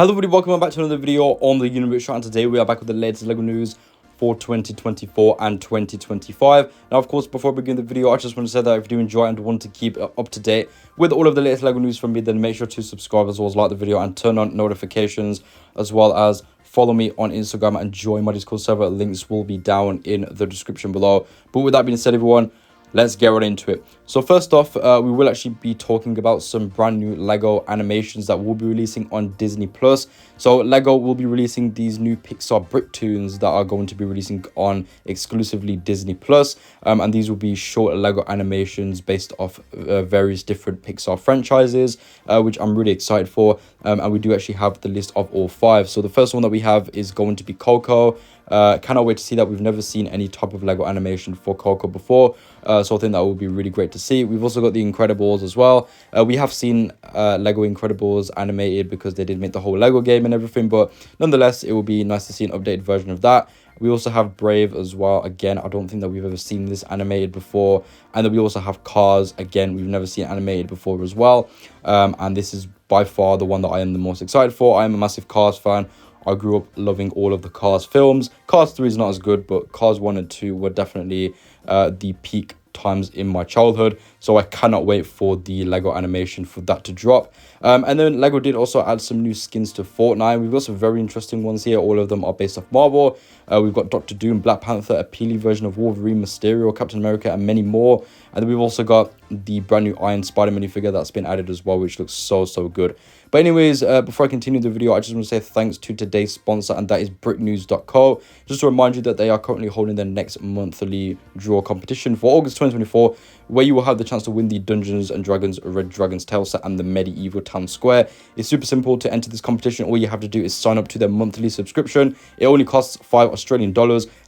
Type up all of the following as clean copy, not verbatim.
Hello everybody, welcome back to another video on the Unibit Show, and today we are back with the latest LEGO news for 2024 and 2025. Now, of course, before we begin the video, I just want to say that if you do enjoy and want to keep up to date with all of the latest LEGO news from me, then make sure to subscribe as well as like the video and turn on notifications, as well as follow me on Instagram and join my Discord server. Links will be down in the description below. But with that being said, everyone, let's get right into it. So first off, we will actually be talking about some brand new LEGO animations that will be releasing on Disney Plus. So LEGO will be releasing these new Pixar Bricktoons that are going to be releasing on exclusively Disney Plus, and these will be short LEGO animations based off various different Pixar franchises, which I'm really excited for. And we do actually have the list of all 5. So the first one that we have is going to be Coco. Cannot wait to see that. We've never seen any type of LEGO animation for Coco before, so I think that will be really great to see. We've also got the Incredibles as well. We have seen LEGO Incredibles animated because they did make the whole LEGO game and everything, but nonetheless, it will be nice to see an updated version of that. We also have Brave as well. Again, I don't think that we've ever seen this animated before. And then we also have Cars. Again, we've never seen animated before as well. And this is by far the one that I am the most excited for. I am a massive Cars fan. I grew up loving all of the Cars films. Cars 3 is not as good, but Cars 1 and 2 were definitely the peak times in my childhood. So I cannot wait for the LEGO animation for that to drop. And then LEGO did also add some new skins to Fortnite. We've got some very interesting ones here. All of them are based off Marvel. We've got Doctor Doom, Black Panther, a Peely version of Wolverine, Mysterio, Captain America, and many more. And then we've also got the brand new Iron Spider minifigure that's been added as well, which looks so good. But anyways, before I continue the video, I just want to say thanks to today's sponsor, and that is bricknews.co. Just to remind you that they are currently holding their next monthly draw competition for August 2024, where you will have the chance to win the Dungeons and Dragons Red Dragon's Tail set and the Medieval Town Square. It's super simple to enter this competition. All you have to do is sign up to their monthly subscription. It only costs $5 Australian.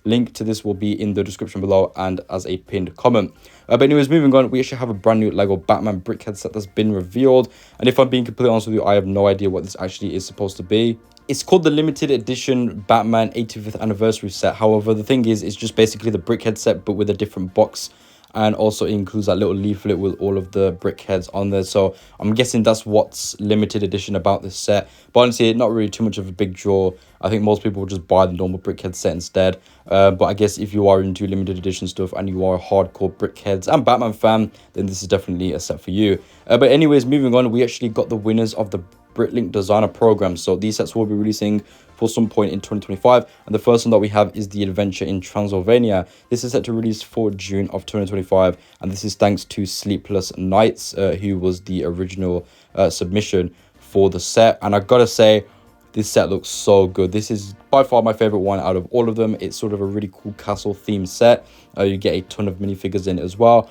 Link to this will be in the description below and as a pinned comment. But anyways, moving on, we actually have a brand new LEGO Batman Brickhead set that's been revealed. And if I'm being completely honest with you, I have no idea what this actually is supposed to be. It's called the limited edition Batman 85th anniversary set. However, the thing is, it's just basically the Brickhead set, but with a different box. And also includes that little leaflet with all of the brickheads on there. So I'm guessing that's what's limited edition about this set. But honestly, not really too much of a big draw. I think most people will just buy the normal brickhead set instead. But I guess if you are into limited edition stuff and you are a hardcore brickheads and Batman fan, then this is definitely a set for you. But anyways, moving on, we actually got the winners of the Bricklink Designer Program. So these sets will be releasing for some point in 2025, and the first one that we have is the Adventure in Transylvania. This is set to release for June of 2025, and this is thanks to Sleepless Nights, who was the original submission for the set. And I gotta say, this set looks so good. This is by far my favorite one out of all of them. It's sort of a really cool castle themed set. You get a ton of minifigures in it as well.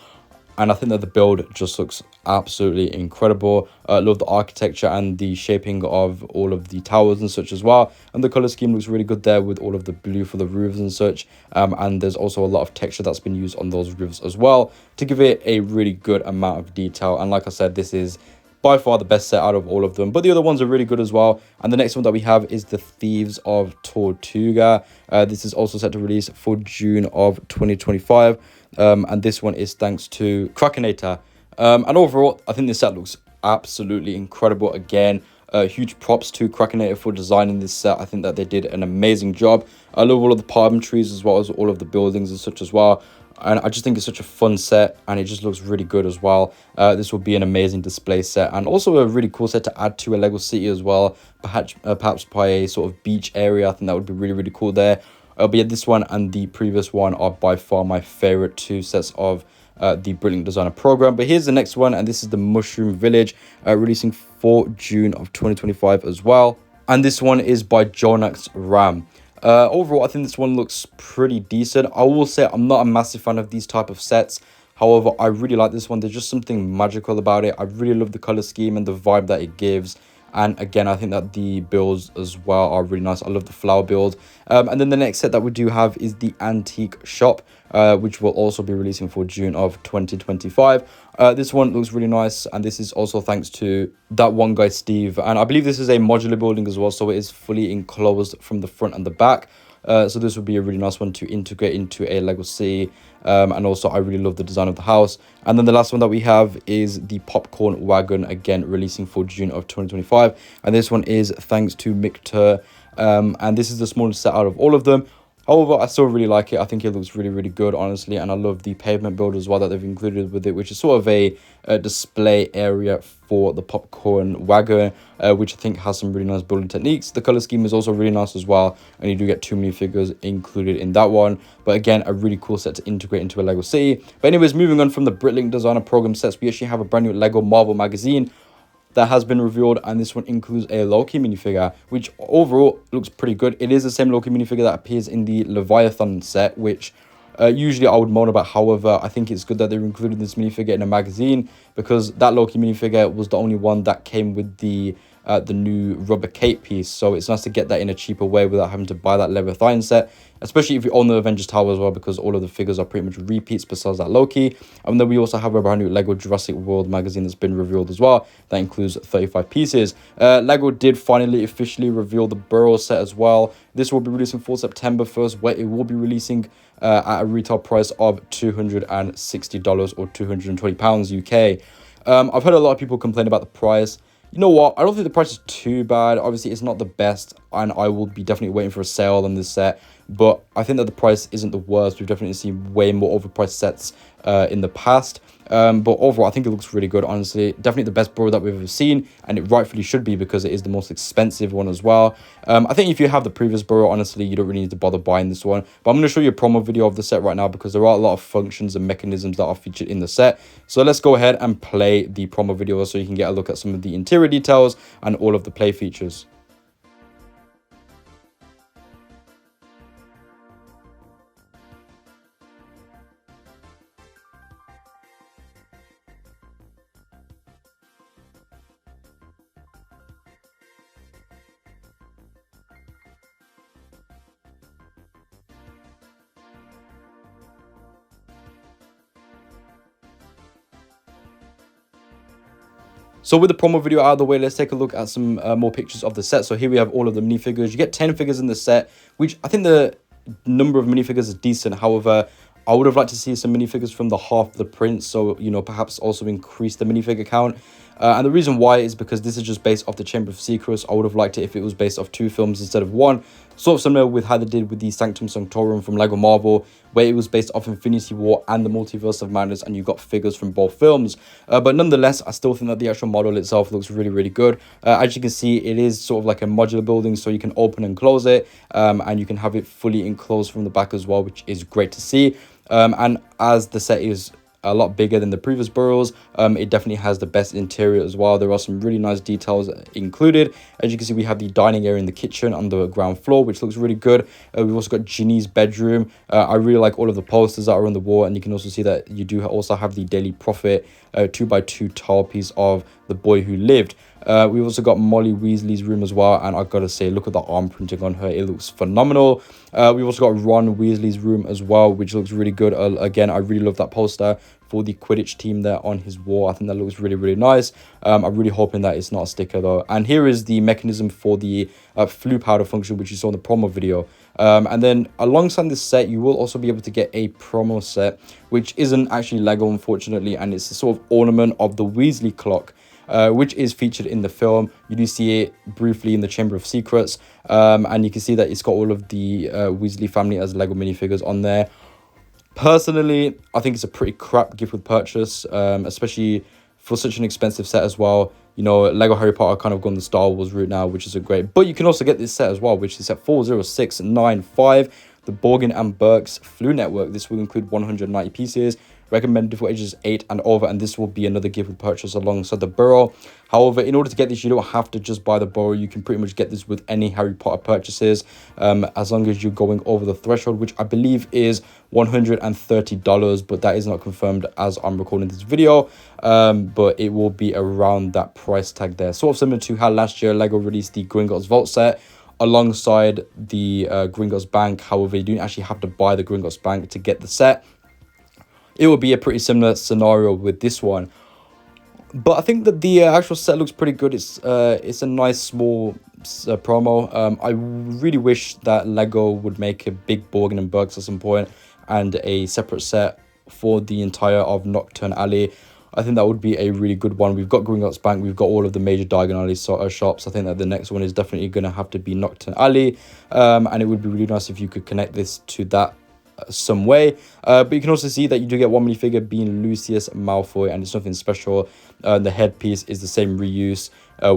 And I think that the build just looks absolutely incredible. Love the architecture and the shaping of all of the towers and such as well. And the color scheme looks really good there with all of the blue for the roofs and such. And there's also a lot of texture that's been used on those roofs as well to give it a really good amount of detail. And like I said, this is by far the best set out of all of them, but the other ones are really good as well. And the next one that we have is the Thieves of Tortuga. This is also set to release for June of 2025, and this one is thanks to Krakenator. And overall, I think this set looks absolutely incredible. Again, huge props to Krakenator for designing this set. I think that they did an amazing job. I love all of the palm trees as well as all of the buildings and such as well. And I just think it's such a fun set, and it just looks really good as well. This will be an amazing display set, and also a really cool set to add to a LEGO city as well. Perhaps by a sort of beach area. I think that would be really cool there. But yeah, this one and the previous one are by far my favorite two sets of the Bricklink Designer Program. But here's the next one, and this is the Mushroom Village, releasing for June of 2025 as well. And this one is by Jonax Ram. Overall, I think this one looks pretty decent. I will say I'm not a massive fan of these type of sets. However, I really like this one. There's just something magical about it. I really love the color scheme and the vibe that it gives. And again, I think that the builds as well are really nice. I love the flower build. And then the next set that we do have is the Antique Shop, which will also be releasing for June of 2025. This one looks really nice, and this is also thanks to that one guy, Steve. And I believe this is a modular building as well, so it is fully enclosed from the front and the back. So this would be a really nice one to integrate into a Lego City. And also I really love the design of the house. And then the last one that we have is the Popcorn Wagon, again releasing for June of 2025, and this one is thanks to Mictur, and this is the smallest set out of all of them. However, I still really like it. I think it looks really, really good, honestly. And I love the pavement build as well that they've included with it, which is sort of a display area for the Popcorn Wagon, which I think has some really nice building techniques. The color scheme is also really nice as well. And you do get 2 minifigures included in that one. But again, a really cool set to integrate into a Lego City. But anyways, moving on from the Bricklink Designer Program sets, we actually have a brand new Lego Marvel magazine that has been revealed, and this one includes a Loki minifigure, which overall looks pretty good. It is the same Loki minifigure that appears in the Leviathan set, which usually I would moan about. However, I think it's good that they're including this minifigure in a magazine, because that Loki minifigure was the only one that came with the new rubber cape piece. So it's nice to get that in a cheaper way without having to buy that Leviathan set, especially if you own the Avengers Tower as well, because all of the figures are pretty much repeats besides that Loki. And then we also have a brand new Lego Jurassic World magazine that's been revealed as well. That includes 35 pieces. Lego did finally officially reveal the Burrow set as well. This will be releasing for September 1st, where it will be releasing at a retail price of $260 or £220 UK. I've heard a lot of people complain about the price. You know what? I don't think the price is too bad. Obviously, it's not the best, and I will be definitely waiting for a sale on this set. But I think that the price isn't the worst. We've definitely seen way more overpriced sets in the past. But overall, I think it looks really good, honestly. Definitely the best Burrow that we've ever seen, and it rightfully should be, because it is the most expensive one as well. I think if you have the previous Burrow, honestly, you don't really need to bother buying this one. But I'm going to show you a promo video of the set right now, because there are a lot of functions and mechanisms that are featured in the set. So let's go ahead and play the promo video so you can get a look at some of the interior details and all of the play features. So with the promo video out of the way, let's take a look at some more pictures of the set. So here we have all of the minifigures. You get 10 figures in the set, which I think the number of minifigures is decent. However, I would have liked to see some minifigures from the Half of the Prince. So, you know, perhaps also increase the minifigure count. And the reason why is because this is just based off the Chamber of Secrets. I would have liked it if it was based off 2 films instead of 1. Sort of similar with how they did with the Sanctum Sanctorum from Lego Marvel, where it was based off Infinity War and the Multiverse of Madness, and you got figures from both films. But nonetheless, I still think that the actual model itself looks really, really good. As you can see, it is sort of like a modular building, so you can open and close it, and you can have it fully enclosed from the back as well, which is great to see. And as the set is a lot bigger than the previous Burrows, it definitely has the best interior as well. There are some really nice details included. As you can see, we have the dining area in the kitchen on the ground floor, which looks really good. We've also got Ginny's bedroom. I really like all of the posters that are on the wall, and you can also see that you do also have the Daily Prophet 2x2 tile piece of The Boy Who Lived. We've also got Molly Weasley's room as well, and I gotta say, look at the arm printing on her. It looks phenomenal. We've also got Ron Weasley's room as well, which looks really good. Again, I really love that poster for the Quidditch team there on his wall. I think that looks really, really nice. I'm really hoping that it's not a sticker though. And here is the mechanism for the flu powder function, which you saw in the promo video. And then alongside this set, you will also be able to get a promo set, which isn't actually Lego, unfortunately, and it's a sort of ornament of the Weasley clock, which is featured in the film. You do see it briefly in the Chamber of Secrets, and you can see that it's got all of the Weasley family as Lego minifigures on there. Personally, I think it's a pretty crap gift with purchase, especially for such an expensive set as well. You know, Lego Harry Potter kind of gone the Star Wars route now, which is a great. But you can also get this set as well, which is at 40695, the Borgin and Burke's Flu Network. This will include 190 pieces, recommended for ages 8 and over, and this will be another gift with purchase alongside the Burrow. However, in order to get this, you don't have to just buy the Burrow. You can pretty much get this with any Harry Potter purchases, as long as you're going over the threshold, which I believe is $130, but that is not confirmed as I'm recording this video. But it will be around that price tag there. Sort of similar to how last year Lego released the Gringotts Vault set alongside the Gringotts Bank. However, you don't actually have to buy the Gringotts Bank to get the set. It will be a pretty similar scenario with this one. But I think that the actual set looks pretty good. It's a nice small, promo. I really wish that Lego would make a big Borgin and Burks at some point and a separate set for the entire of Nocturne Alley. I think that would be a really good one. We've got Gringotts Bank, we've got all of the major Diagon Alley shops. I think that the next one is definitely going to have to be Nocturne Alley, and it would be really nice if you could connect this to that some way. But you can also see that you do get one minifigure being Lucius Malfoy, and it's nothing special. The headpiece is the same reuse,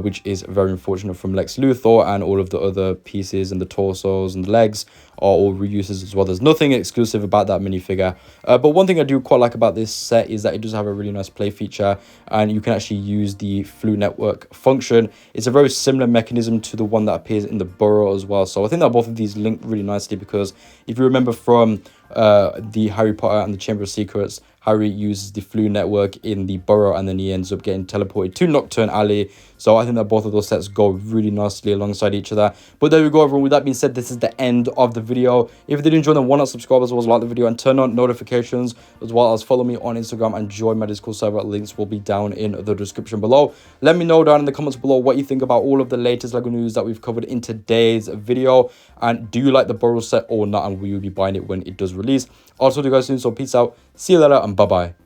which is very unfortunate from Lex Luthor, and all of the other pieces and the torsos and the legs are all reuses as well. There's nothing exclusive about that minifigure. But one thing I do quite like about this set is that it does have a really nice play feature, and you can actually use the Floo network function. It's a very similar mechanism to the one that appears in the Burrow as well. So I think that both of these link really nicely, because if you remember from the Harry Potter and the Chamber of Secrets, Harry uses the Floo network in the Burrow, and then he ends up getting teleported to Nocturne Alley. So I think that both of those sets go really nicely alongside each other. But there we go, everyone. With that being said, this is the end of the video. If you did enjoy, then why not subscribe as well as like the video and turn on notifications, as well as follow me on Instagram and join my Discord server. Links will be down in the description below. Let me know down in the comments below what you think about all of the latest Lego news that we've covered in today's video. And do you like the Burrow set or not? And will you be buying it when it does release? I'll talk to you guys soon. So peace out. See you later and bye-bye.